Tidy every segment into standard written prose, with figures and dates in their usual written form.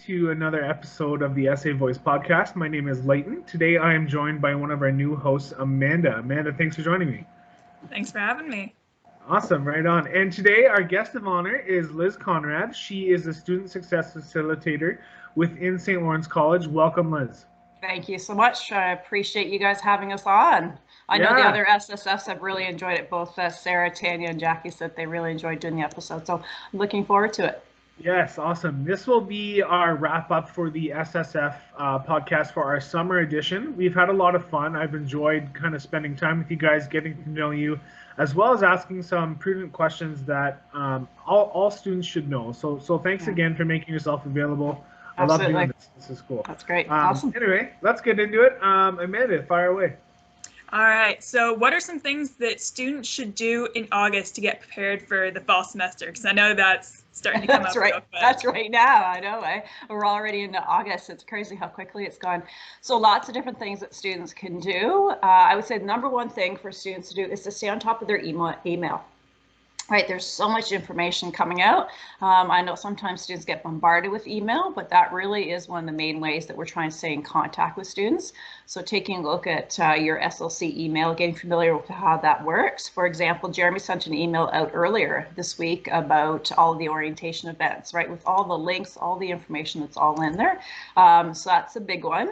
to another episode of the Essay Voice podcast. My name is Leighton. Today I am joined by one of our new hosts, Amanda. Amanda, thanks for joining me. Thanks for having me. Awesome, right on. And today our guest of honor is Liz Conrad. She is a student success facilitator within St. Lawrence College. Welcome, Liz. Thank you so much. I appreciate you guys having us on. I know the other SSFs have really enjoyed it. Both Sarah, Tanya, and Jackie said they really enjoyed doing the episode. So I'm looking forward to it. Yes, awesome. This will be our wrap up for the SSF podcast for our summer edition. We've had a lot of fun. I've enjoyed kind of spending time with you guys, getting to know you, as well as asking some prudent questions that all students should know. So thanks again for making yourself available. Absolutely. I love doing this. This is cool. That's great. Awesome. Anyway, let's get into it. Amanda, fire away. All right. So what are some things that students should do in August to get prepared for the fall semester? Because I know that's starting to come That's up. right. That's right now. I know. We're already into August. It's crazy how quickly it's gone. So lots of different things that students can do. I would say the number one thing for students to do is to stay on top of their email. Right, there's so much information coming out. I know sometimes students get bombarded with email, but that really is one of the main ways that we're trying to stay in contact with students. So taking a look at your SLC email, getting familiar with how that works. For example, Jeremy sent an email out earlier this week about all of the orientation events, right, with all the links, all the information that's all in there. So that's a big one.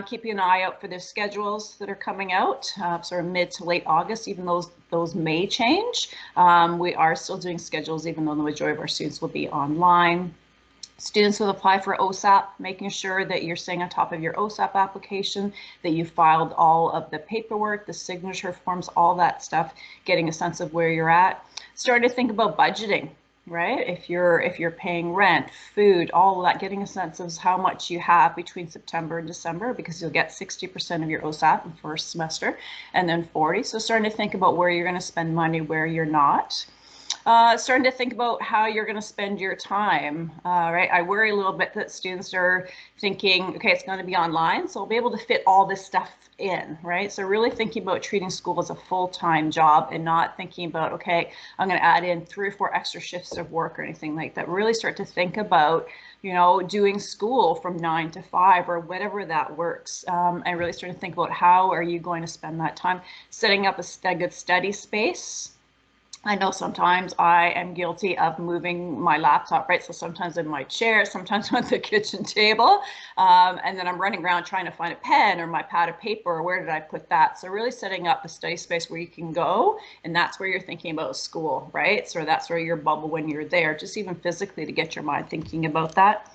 Keeping an eye out for their schedules that are coming out, sort of mid to late August, even those may change. We are still doing schedules, even though the majority of our students will be online. Students who apply for OSAP, making sure that you're staying on top of your OSAP application, that you filed all of the paperwork, the signature forms, all that stuff, getting a sense of where you're at. Starting to think about budgeting. Right? If you're paying rent, food, all of that, getting a sense of how much you have between September and December, because you'll get 60% of your OSAP in first semester and then 40. So starting to think about where you're going to spend money, where you're not. Starting to think about how you're going to spend your time, right? I worry a little bit that students are thinking, okay, it's going to be online, so I'll be able to fit all this stuff in, right? So really thinking about treating school as a full-time job and not thinking about, okay, I'm going to add in 3 or 4 extra shifts of work or anything like that. Really start to think about, you know, doing school from 9 to 5 or whatever that works. And really start to think about how are you going to spend that time, setting up a good study space. I know sometimes I am guilty of moving my laptop, right? So sometimes in my chair, sometimes on the kitchen table, and then I'm running around trying to find a pen or my pad of paper, or where did I put that? So really setting up a study space where you can go, and that's where you're thinking about school, right? So that's where your bubble when you're there, just even physically to get your mind thinking about that.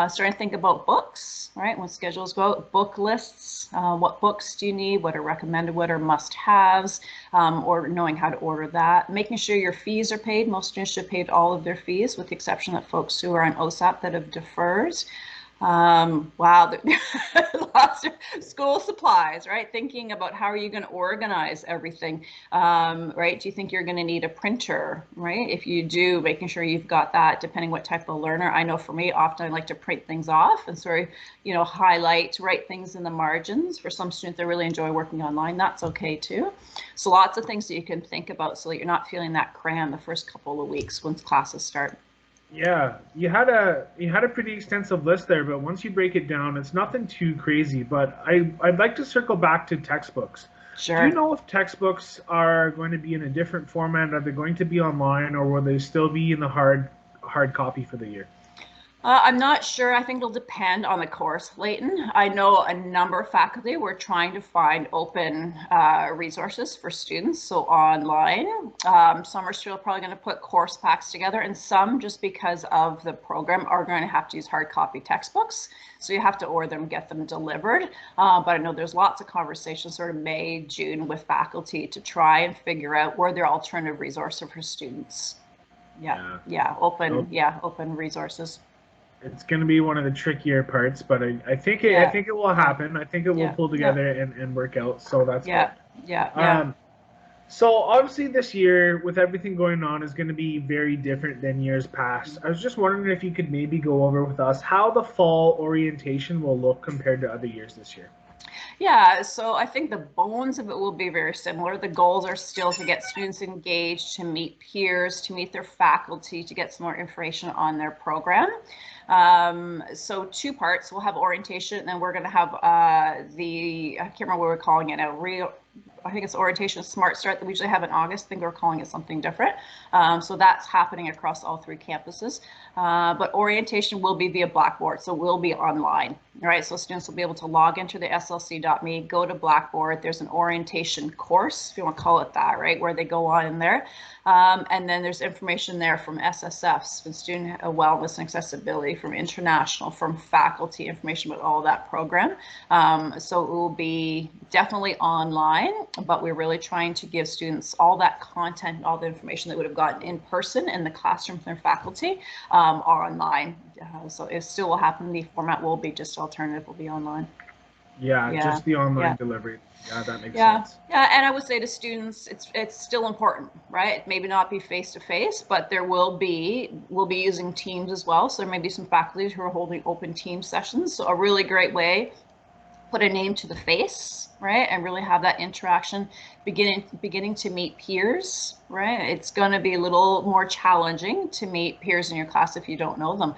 Starting to think about books, right? When schedules go out, book lists, what books do you need, what are recommended, what are must-haves, or knowing how to order that. Making sure your fees are paid. Most students should have paid all of their fees, with the exception of folks who are on OSAP that have deferred. Wow, lots of school supplies, right? Thinking about how are you going to organize everything, right? Do you think you're going to need a printer, right? If you do, making sure you've got that, depending what type of learner. I know for me, often I like to print things off and sort of, you know, highlight, write things in the margins. For some students that really enjoy working online, that's okay too. So lots of things that you can think about so that you're not feeling that cram the first couple of weeks once classes start. Yeah, you had a pretty extensive list there, but once you break it down, it's nothing too crazy. But I'd like to circle back to textbooks. Sure. Do you know if textbooks are going to be in a different format? Are they going to be online, or will they still be in the hard copy for the year? I'm not sure. I think it'll depend on the course, Leighton. I know a number of faculty were trying to find open resources for students, so online. Some are still probably going to put course packs together, and some, just because of the program, are going to have to use hard copy textbooks. So you have to order them, get them delivered. But I know there's lots of conversations sort of May, June with faculty to try and figure out where their alternative resources for students. Open resources. It's going to be one of the trickier parts, but I think it will happen. I think it will pull together and work out. So that's good. So obviously this year, with everything going on, is going to be very different than years past. I was just wondering if you could maybe go over with us how the fall orientation will look compared to other years this year. Yeah, so I think the bones of it will be very similar. The goals are still to get students engaged, to meet peers, to meet their faculty, to get some more information on their program. So 2 parts. We'll have orientation, and then we're going to have I can't remember what we're calling it now, I think it's orientation Smart Start that we usually have in August. I think we're calling it something different. So that's happening across all 3 campuses. But orientation will be via Blackboard, so we'll be online. All right, so students will be able to log into the slc.me, go to Blackboard. There's an orientation course, if you want to call it that, right, where they go on in there. And then there's information there from SSFs, from Student Wellness and Accessibility, from International, from faculty, information about all that program. So it will be definitely online, but we're really trying to give students all that content, all the information they would have gotten in person in the classroom from their faculty online. So it still will happen. The format will be just alternative, will be online. Yeah, just the online delivery. Yeah, that makes sense. Yeah, and I would say to students, it's still important, right? Maybe not be face to face, but we'll be using Teams as well. So there may be some faculty who are holding open team sessions. So a really great way, put a name to the face, right? And really have that interaction, beginning to meet peers, right? It's going to be a little more challenging to meet peers in your class if you don't know them.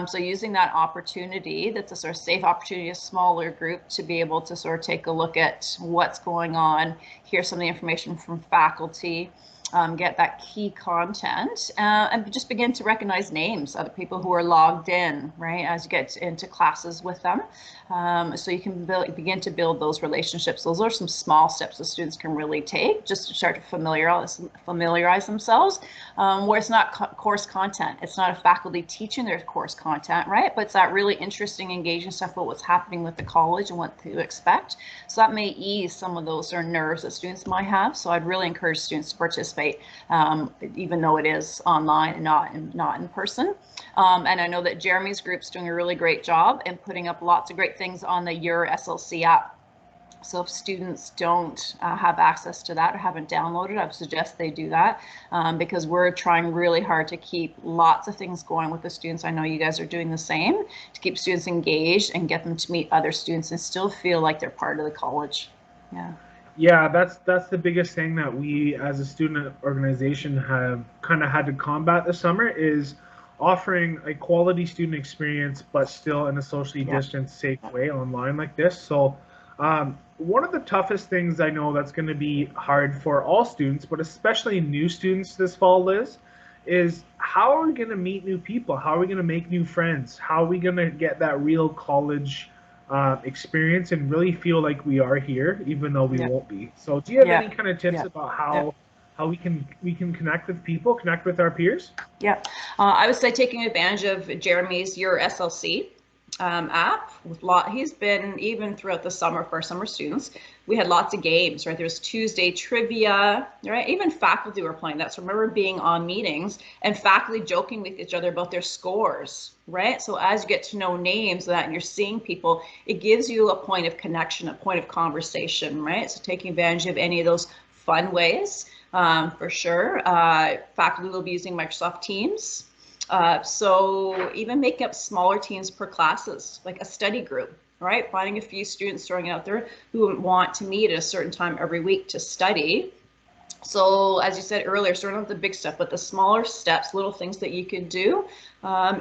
So using that opportunity, that's a sort of safe opportunity, a smaller group, to be able to sort of take a look at what's going on, hear some of the information from faculty, get that key content, and just begin to recognize names of the people who are logged in, right, as you get into classes with them. So you can begin to build those relationships. Those are some small steps that students can really take just to start to familiarize themselves, where it's not course content. It's not a faculty teaching their course content, right? But it's that really interesting, engaging stuff about what's happening with the college and what to expect. So that may ease some of those sort of nerves that students might have. So I'd really encourage students to participate, even though it is online and not in person. And I know that Jeremy's group's doing a really great job in putting up lots of great things on the Your SLC app. So if students don't have access to that or haven't downloaded, I would suggest they do that, because we're trying really hard to keep lots of things going with the students. I know you guys are doing the same, to keep students engaged and get them to meet other students and still feel like they're part of the college. Yeah, that's the biggest thing that we as a student organization have kind of had to combat this summer, is offering a quality student experience, but still in a socially distanced, safe way online like this. So one of the toughest things I know that's going to be hard for all students, but especially new students this fall, Liz, is how are we going to meet new people? How are we going to make new friends? How are we going to get that real college experience and really feel like we are here, even though we won't be? So do you have any kind of tips about how we can connect with people, connect with our peers? I would say taking advantage of Jeremy's Your SLC app. He's been, even throughout the summer for our summer students, we had lots of games, right? There's Tuesday trivia, right? Even faculty were playing that. So I remember being on meetings and faculty joking with each other about their scores, right? So as you get to know names and you're seeing people, it gives you a point of connection, a point of conversation, right? So taking advantage of any of those fun ways, for sure. Faculty will be using Microsoft Teams. So even making up smaller teams per classes, like a study group, right? Finding a few students throwing out there who want to meet at a certain time every week to study. So as you said earlier, starting with the big stuff, but the smaller steps, little things that you could do.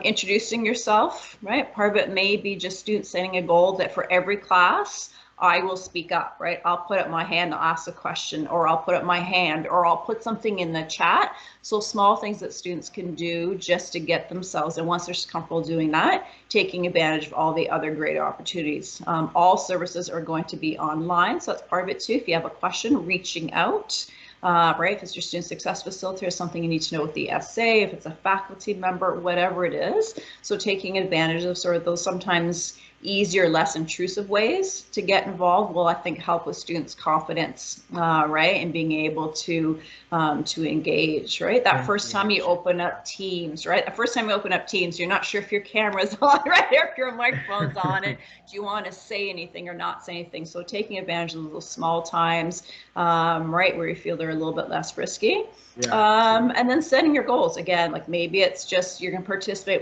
Introducing yourself, right? Part of it may be just students setting a goal that for every class, I will speak up, right? I'll put up my hand, I'll ask a question, or I'll put up my hand, or I'll put something in the chat. So small things that students can do just to get themselves, and once they're comfortable doing that, taking advantage of all the other great opportunities. All services are going to be online, so that's part of it too. If you have a question, reaching out. Right, if it's your student success facilitator, something you need to know with the SA, if it's a faculty member, whatever it is. So taking advantage of sort of those sometimes easier, less intrusive ways to get involved will, I think, help with students' confidence, right, and being able to engage, right? That first time you open up Teams, right? The first time you open up Teams, you're not sure if your camera's on, right, or if your microphone's on, and do you want to say anything or not say anything? So taking advantage of those small times, right, where you feel they're a little bit less risky. And then setting your goals again, like maybe it's just you're going to participate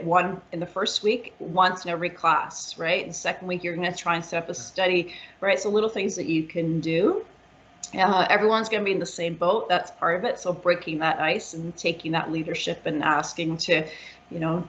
in the first week once in every class, right? The second week, you're going to try and set up a study, right? So little things that you can do. Everyone's going to be in the same boat. That's part of it. So breaking that ice and taking that leadership and asking to,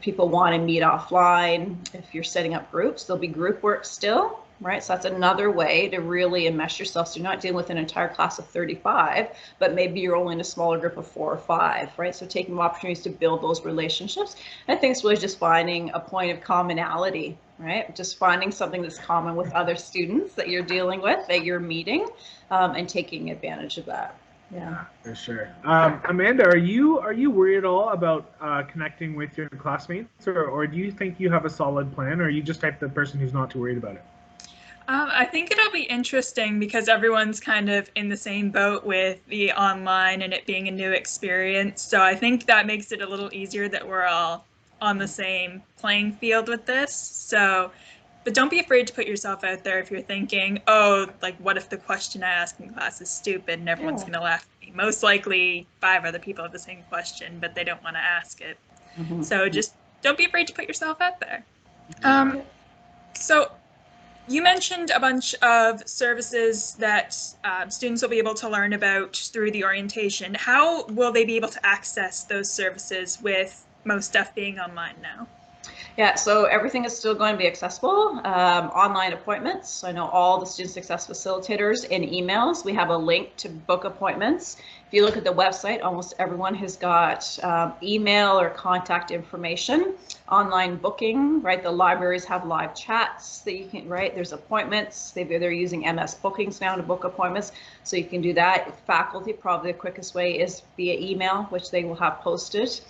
people want to meet offline. If you're setting up groups, there'll be group work still, right? So that's another way to really enmesh yourself. So you're not dealing with an entire class of 35, but maybe you're only in a smaller group of 4 or 5, right? So taking opportunities to build those relationships. I think it's really just finding a point of commonality, right? Just finding something that's common with other students that you're dealing with, that you're meeting, and taking advantage of that. Yeah, for sure. Amanda, are you worried at all about connecting with your classmates, or do you think you have a solid plan, or are you just type the person who's not too worried about it? I think it'll be interesting because everyone's kind of in the same boat with the online and it being a new experience. So I think that makes it a little easier that we're all on the same playing field with this. So, but don't be afraid to put yourself out there if you're thinking, oh, like, what if the question I ask in class is stupid and everyone's going to laugh at me? Most likely 5 other people have the same question, but they don't want to ask it. Mm-hmm. So just don't be afraid to put yourself out there. So you mentioned a bunch of services that students will be able to learn about through the orientation. How will they be able to access those services with most stuff being online now? Yeah, so everything is still going to be accessible. Online appointments. I know all the student success facilitators in emails. We have a link to book appointments. If you look at the website, almost everyone has got email or contact information. Online booking, right? The libraries have live chats that you can, right? There's appointments. They're using MS Bookings now to book appointments, so you can do that. Faculty, probably the quickest way is via email, which they will have posted.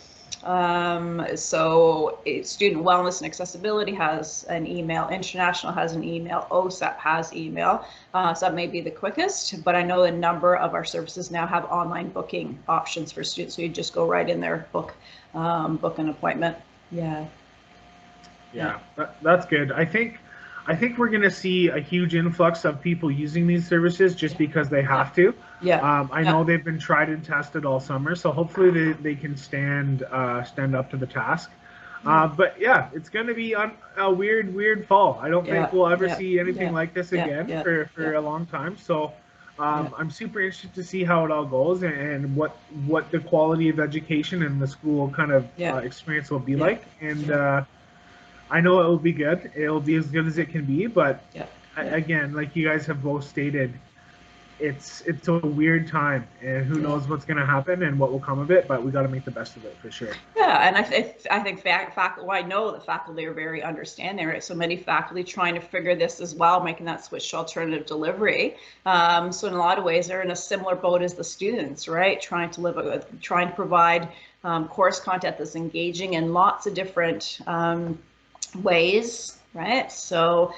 So Student Wellness and Accessibility has an email, International has an email, OSAP has email, so that may be the quickest, but I know a number of our services now have online booking options for students, so you just go right in there, book an appointment. Yeah, that's good. I think we're going to see a huge influx of people using these services just because they have to. I know they've been tried and tested all summer, so hopefully they can stand up to the task. But yeah, it's going to be a weird fall. I don't think we'll ever see anything like this again for a long time. So I'm super interested to see how it all goes and what the quality of education and the school kind of experience will be like. And I know it will be good. It'll be as good as it can be, but again, like you guys have both stated, it's a weird time, and who knows what's going to happen and what will come of it. But we got to make the best of it for sure. Yeah, and I think faculty. Well, I know that faculty are very understanding, right? So many faculty trying to figure this as well, making that switch to alternative delivery. So in a lot of ways, they're in a similar boat as the students, right? Trying to provide course content that's engaging in lots of different ways, right? So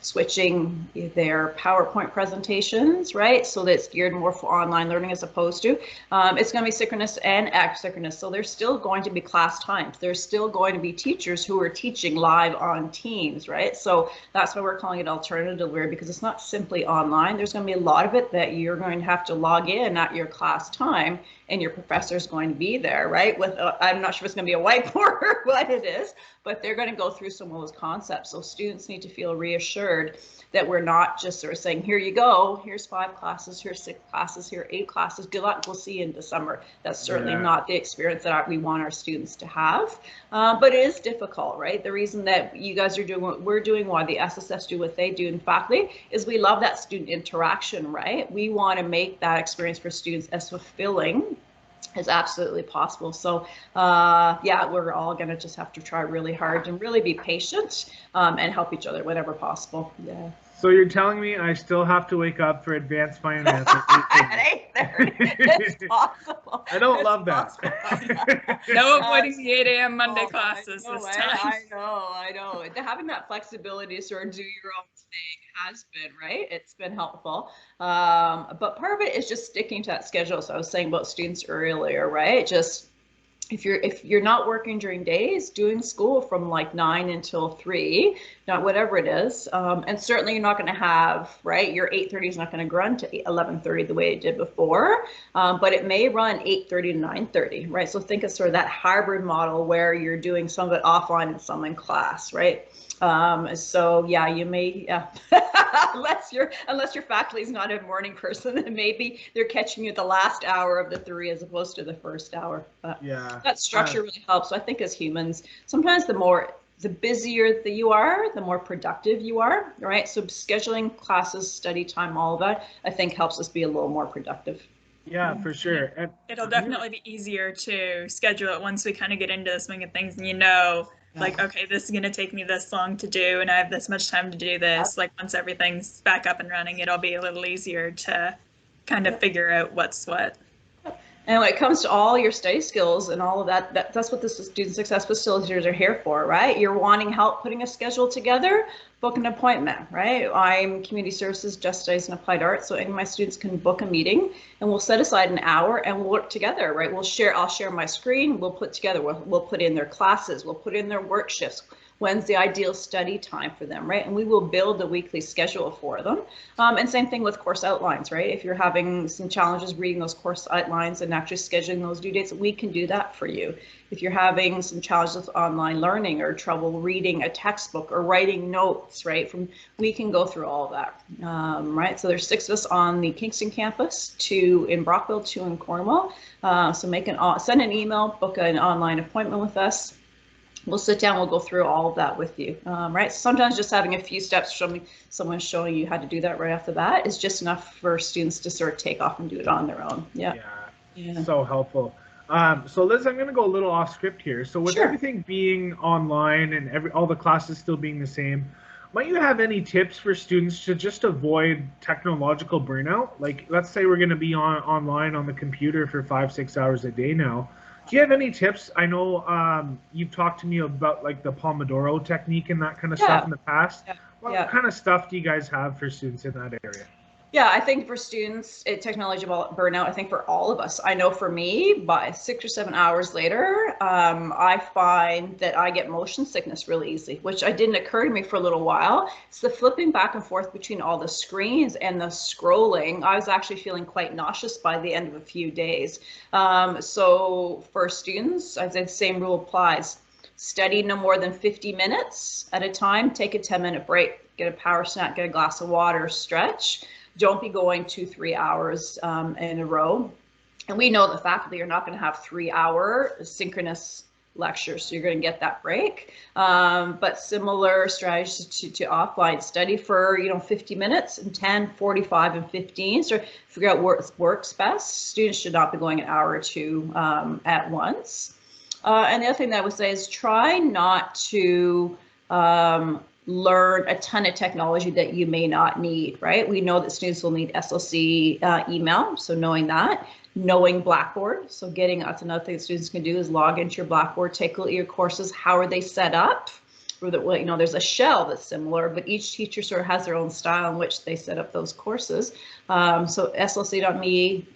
switching their PowerPoint presentations, right? So that's geared more for online learning as opposed to, it's going to be synchronous and asynchronous. So there's still going to be class times. There's still going to be teachers who are teaching live on Teams, right? So that's why we're calling it alternative delivery, because it's not simply online. There's going to be a lot of it that you're going to have to log in at your class time, and your professor is going to be there, right? With I'm not sure if it's going to be a whiteboard or what it is, but they're going to go through some of those concepts. So students need to feel reassured that we're not just sort of saying, here you go, here's 5 classes, here's 6 classes, here 8 classes, good luck, we'll see you in December. That's certainly not the experience that we want our students to have. But it is difficult, right? The reason that you guys are doing what we're doing, why the SSS do what they do in faculty, is we love that student interaction, right? We want to make that experience for students as fulfilling as absolutely possible. So yeah, we're all going to just have to try really hard and really be patient and help each other whenever possible. Yeah. So you're telling me I still have to wake up for advanced finance at 8:30? It's possible. I don't love that. No avoiding the 8 a.m. Monday classes this time. I know. Having that flexibility to sort of do your own thing has been, right? It's been helpful. But part of it is just sticking to that schedule. So I was saying about students earlier, right? Just if you're not working during days, doing school from like 9 until 3, not whatever it is, and certainly you're not going to have, right, your 8:30 is not going to run to 11:30 the way it did before, but it may run 8:30 to 9:30, right? So think of sort of that hybrid model where you're doing some of it offline and some in class, right? So yeah, you may, unless your faculty is not a morning person, then maybe they're catching you at the last hour of the 3 as opposed to the first hour. But Yeah, that structure really helps. So I think as humans, sometimes the busier that you are, the more productive you are, right? So scheduling classes, study time, all of that, I think helps us be a little more productive. yeah, for sure. And it'll definitely be easier to schedule it once we kind of get into the swing of things, and you know, like, okay, this is going to take me this long to do, and I have this much time to do this. Like, once everything's back up and running, it'll be a little easier to kind of figure out what's what. And when it comes to all your study skills and all of that, that's what the student success facilitators are here for, right? You're wanting help putting a schedule together, book an appointment, right? I'm community services, just studies, and applied arts, so any of my students can book a meeting, and we'll set aside an hour and we'll work together, right? I'll share my screen, we'll put in their classes, we'll put in their work shifts. When's the ideal study time for them, right? And we will build a weekly schedule for them. And same thing with course outlines, right? If you're having some challenges reading those course outlines and actually scheduling those due dates, we can do that for you. If you're having some challenges with online learning or trouble reading a textbook or writing notes, right? We can go through all of that, right? So there's 6 of us on the Kingston campus, 2 in Brockville, 2 in Cornwall. So send an email, book an online appointment with us. We'll sit down, we'll go through all of that with you, right? Sometimes just having a few steps, someone showing you how to do that right off the bat is just enough for students to sort of take off and do it on their own. Yeah. So helpful. So Liz, I'm going to go a little off script here. So with everything being online and all the classes still being the same, might you have any tips for students to just avoid technological burnout? Like, let's say we're going to be online on the computer for 5-6 hours a day now. Do you have any tips? I know you've talked to me about like the Pomodoro technique and that kind of stuff in the past. What kind of stuff do you guys have for students in that area? Yeah, I think for students, technology burnout, I think for all of us, I know for me, by 6 or 7 hours later, I find that I get motion sickness really easily, which didn't occur to me for a little while. It's the flipping back and forth between all the screens and the scrolling. I was actually feeling quite nauseous by the end of a few days. So for students, I'd say the same rule applies. Study no more than 50 minutes at a time, take a 10-minute break, get a power snack, get a glass of water, stretch. Don't be going 2-3 hours in a row. And we know the faculty are not going to have 3-hour synchronous lectures, so you're going to get that break. But similar strategies to offline, study for 50 minutes and 10, 45, and 15. So figure out what works best. Students should not be going an hour or 2 at once. And the other thing that I would say is try not to learn a ton of technology that you may not need, right? We know that students will need SLC email, so knowing Blackboard, so that's another thing that students can do is log into your Blackboard, take a look at your courses, how are they set up? There's a shell that's similar, but each teacher sort of has their own style in which they set up those courses. So SLC.me,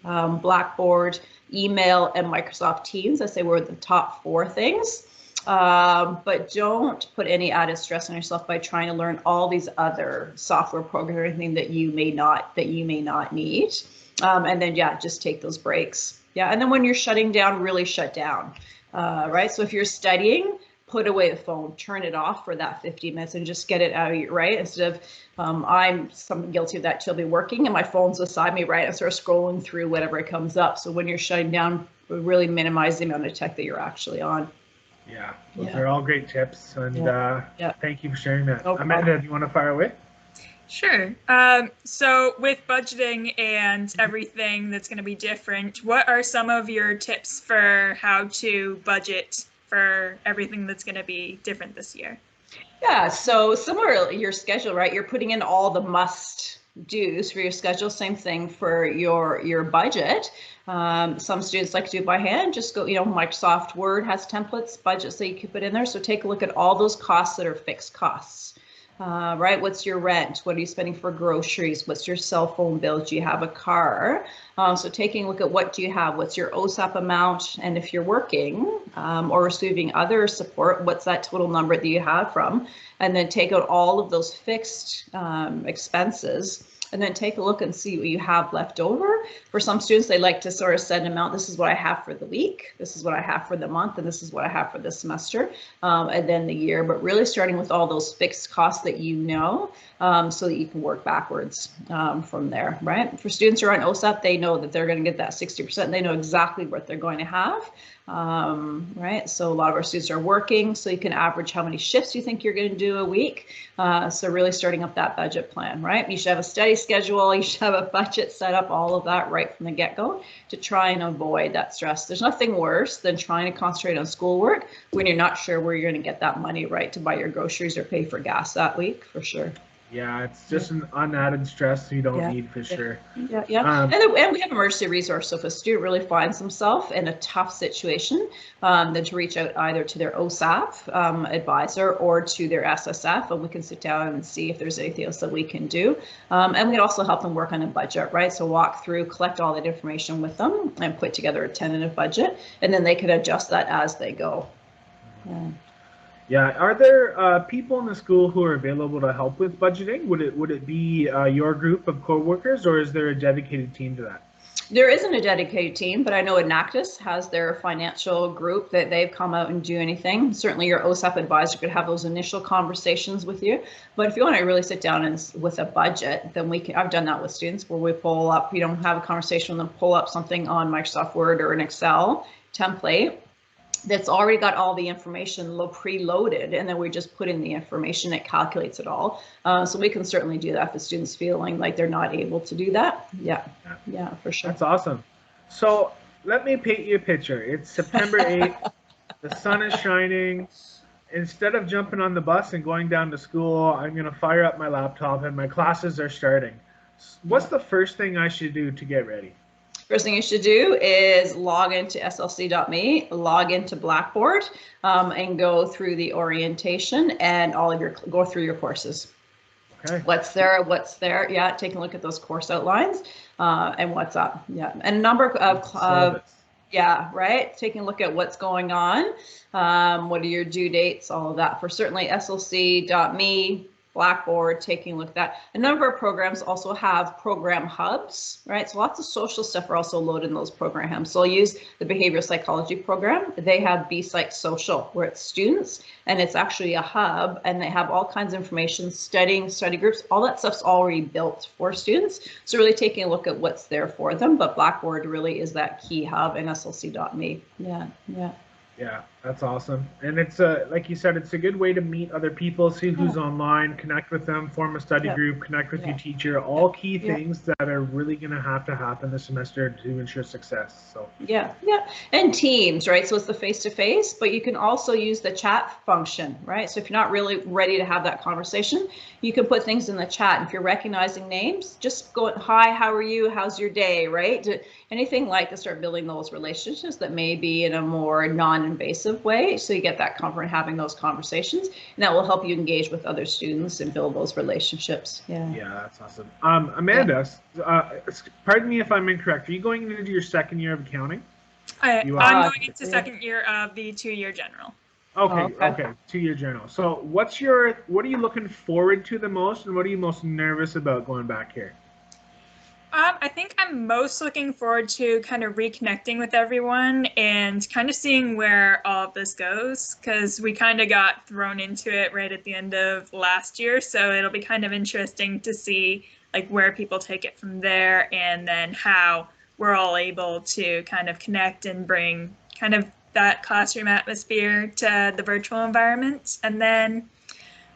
Blackboard, email, and Microsoft Teams, I say were the top 4 things. But don't put any added stress on yourself by trying to learn all these other software programs or anything that you may not need. And then just take those breaks. And then when you're shutting down, really shut down. Right. So if you're studying, put away the phone, turn it off for that 50 minutes and just get it out of you, right? Instead of, I'm guilty of that too. I'll be working and my phone's beside me, right? And sort of scrolling through whatever comes up. So when you're shutting down, really minimize the amount of tech that you're actually on. Yeah, those are all great tips, and thank you for sharing that. No Amanda, do you want to fire away? Sure. So with budgeting and everything that's going to be different, what are some of your tips for how to budget for everything that's going to be different this year? Yeah, so similar your schedule, right? You're putting in all the must-dos for your schedule. Same thing for your budget. Some students like to do it by hand. Just go, Microsoft Word has templates, budgets that you can put in there. So take a look at all those costs that are fixed costs. right? What's your rent? What are you spending for groceries? What's your cell phone bill? Do you have a car? So taking a look at what do you have? What's your OSAP amount? And if you're working or receiving other support, what's that total number that you have from? And then take out all of those fixed expenses, and then take a look and see what you have left over. For some students, they like to sort of set an amount. This is what I have for the week. This is what I have for the month. And this is what I have for this semester and then the year. But really starting with all those fixed costs that you know, so that you can work backwards from there, right? For students who are on OSAP, they know that they're going to get that 60%. They know exactly what they're going to have. Right, so a lot of our students are working, so you can average how many shifts you think you're going to do a week. So really starting up that budget plan, right? You should have a study schedule, you should have a budget set up, all of that right from the get-go to try and avoid that stress. There's nothing worse than trying to concentrate on schoolwork when you're not sure where you're going to get that money, right, to buy your groceries or pay for gas that week, for sure. Yeah, it's just an unadded stress you don't need for sure. Yeah. And we have emergency resource. So if a student really finds himself in a tough situation, then to reach out either to their OSAP advisor or to their SSF, and we can sit down and see if there's anything else that we can do. And we can also help them work on a budget, right? So walk through, collect all that information with them and put together a tentative budget, and then they can adjust that as they go. Yeah, are there people in the school who are available to help with budgeting? Would it be your group of coworkers, or is there a dedicated team to that? There isn't a dedicated team, but I know Enactus has their financial group that they've come out and do anything. Certainly your OSAP advisor could have those initial conversations with you. But if you want to really sit down and with a budget, then we can, I've done that with students where we pull up, you don't have a conversation with them, pull up something on Microsoft Word or an Excel template that's already got all the information preloaded, and then we just put in the information, it calculates it all. So we can certainly do that if the student's feeling like they're not able to do that. Yeah, for sure. That's awesome. So let me paint you a picture. It's September 8th, the sun is shining. Instead of jumping on the bus and going down to school, I'm going to fire up my laptop and my classes are starting. What's the first thing I should do to get ready? First thing you should do is log into slc.me, log into Blackboard, and go through the orientation and go through your courses. Okay. What's there? Yeah, taking a look at those course outlines and what's up. Yeah, and a number of yeah, right. Taking a look at what's going on. What are your due dates? All of that for certainly slc.me. Blackboard, taking a look at that. A number of programs also have program hubs, right? So lots of social stuff are also loaded in those program hubs. So I'll use the behavioral psychology program. They have B-Psych Social, where it's students, and it's actually a hub, and they have all kinds of information, study groups, all that stuff's already built for students. So really taking a look at what's there for them, but Blackboard really is that key hub in slc.me. Yeah, that's awesome. And it's like you said, it's a good way to meet other people, see who's online, connect with them, form a study group, connect with your teacher, all key things that are really going to happen this semester to ensure success. So and teams, right? So it's the face-to-face, but you can also use the chat function, right? So if you're not really ready to have that conversation, you can put things in the chat. And if you're recognizing names, just go, hi, how are you? How's your day, right? Anything like to start building those relationships that may be in a more non-invasive way, so you get that comfort in having those conversations, and that will help you engage with other students and build those relationships. Yeah, that's awesome. Amanda, pardon me if I'm incorrect, are you going into your second year of accounting? I'm going into second year of the 2-year general. Okay, 2-year general. So what are you looking forward to the most, and what are you most nervous about going back here? I think I'm most looking forward to kind of reconnecting with everyone and kind of seeing where all of this goes, because we kind of got thrown into it right at the end of last year. So it'll be kind of interesting to see like where people take it from there, and then how we're all able to kind of connect and bring kind of that classroom atmosphere to the virtual environment. And then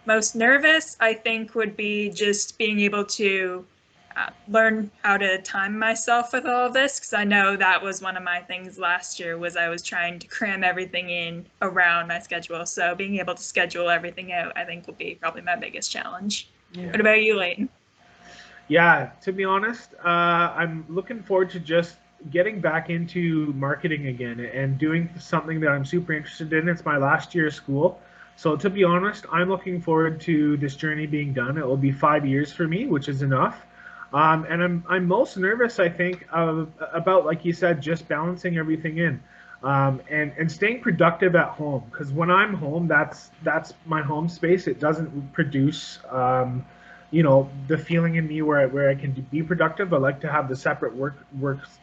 most nervous, I think, would be just being able to learn how to time myself with all of this, because I know that was one of my things last year, was I was trying to cram everything in around my schedule. So being able to schedule everything out, I think, will be probably my biggest challenge. What about you, Leighton? Yeah, to be honest, I'm looking forward to just getting back into marketing again and doing something that I'm super interested in. It's my last year of school. So to be honest, I'm looking forward to this journey being done. It will be 5 years for me, which is enough. And I'm most nervous, I think, about, like you said, just balancing everything in, and staying productive at home. Because when I'm home, that's my home space. It doesn't produce, the feeling in me where I can be productive. I like to have the separate work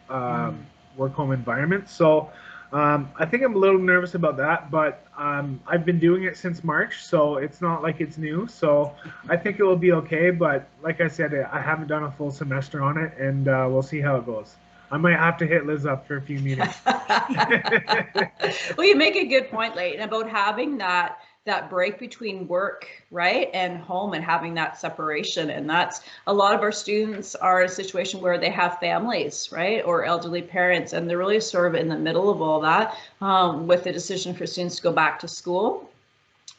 home environment. So I think I'm a little nervous about that, but I've been doing it since March, so it's not like it's new. So I think it will be okay. But like I said, I haven't done a full semester on it, and we'll see how it goes. I might have to hit Liz up for a few meetings. Well, you make a good point, Leighton, about having that break between work, right, and home, and having that separation. And that's, a lot of our students are in a situation where they have families, right, or elderly parents, and they're really sort of in the middle of all that, with the decision for students to go back to school.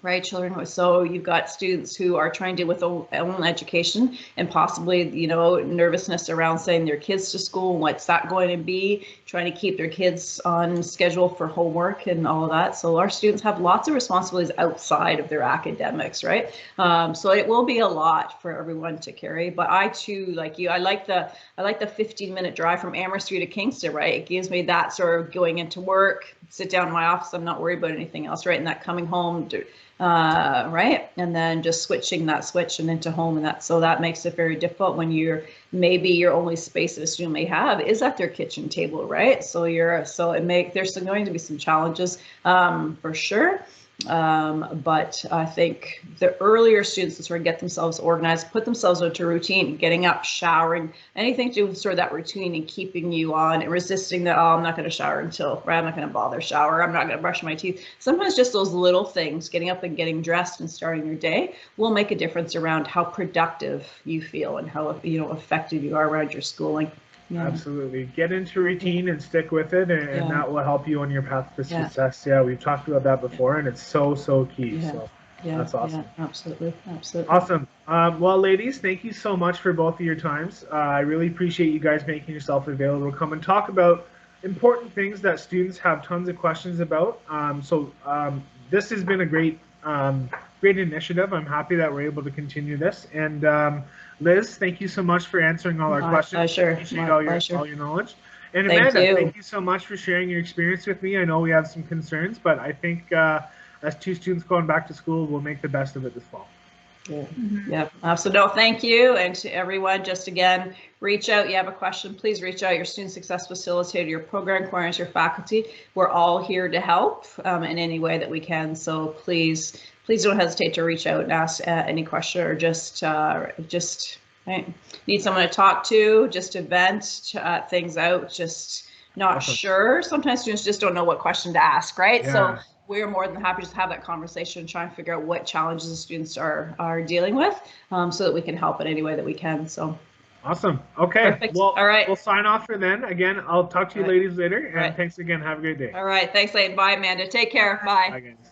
Right, children. So you've got students who are trying to deal with their own education, and possibly, nervousness around sending their kids to school and what's that going to be, trying to keep their kids on schedule for homework and all of that. So our students have lots of responsibilities outside of their academics, right? So it will be a lot for everyone to carry. But I too, like you, I like the 15-minute drive from Amherst to Kingston, right? It gives me that sort of going into work, sit down in my office, I'm not worried about anything else, right? And that coming home, right, and then just switching that switch and into home, and that makes it very difficult when maybe your only space that a student may have is at their kitchen table, right? So there's going to be some challenges, for sure. But I think the earlier students to sort of get themselves organized, put themselves into routine, getting up, showering, anything to do with sort of that routine and keeping you on and resisting that, I'm not going to shower until, right, I'm not going to bother shower, I'm not going to brush my teeth. Sometimes just those little things, getting up and getting dressed and starting your day, will make a difference around how productive you feel and how, effective you are around your schooling. Yeah. Absolutely. Get into routine and stick with it, and that will help you on your path to success. Yeah, we've talked about that before, and it's so key. Yeah. So that's awesome. Yeah, absolutely. Awesome. Well, ladies, thank you so much for both of your times. I really appreciate you guys making yourself available to come and talk about important things that students have tons of questions about. This has been a great initiative. I'm happy that we're able to continue this. And Liz, thank you so much for answering all our questions. Pleasure. Appreciate all your knowledge. And Amanda, thank you so much for sharing your experience with me. I know we have some concerns, but I think as two students going back to school, we'll make the best of it this fall. Yeah. Yeah. So no, thank you. And to everyone, just again, reach out. You have a question, please reach out. Your student success facilitator, your program coordinators, your faculty. We're all here to help in any way that we can. So please don't hesitate to reach out and ask any question, or just right, need someone to talk to, just to vent things out, just not sure. Sometimes students just don't know what question to ask, right? Yeah. So we're more than happy to have that conversation and try and figure out what challenges the students are dealing with, so that we can help in any way that we can. So awesome. Okay. Perfect. Well, all right. We'll sign off for then. Again, I'll talk to you ladies later, and thanks again. Have a great day. All right. Thanks, Leighton. Bye, Amanda. Take care. Bye. Bye, guys.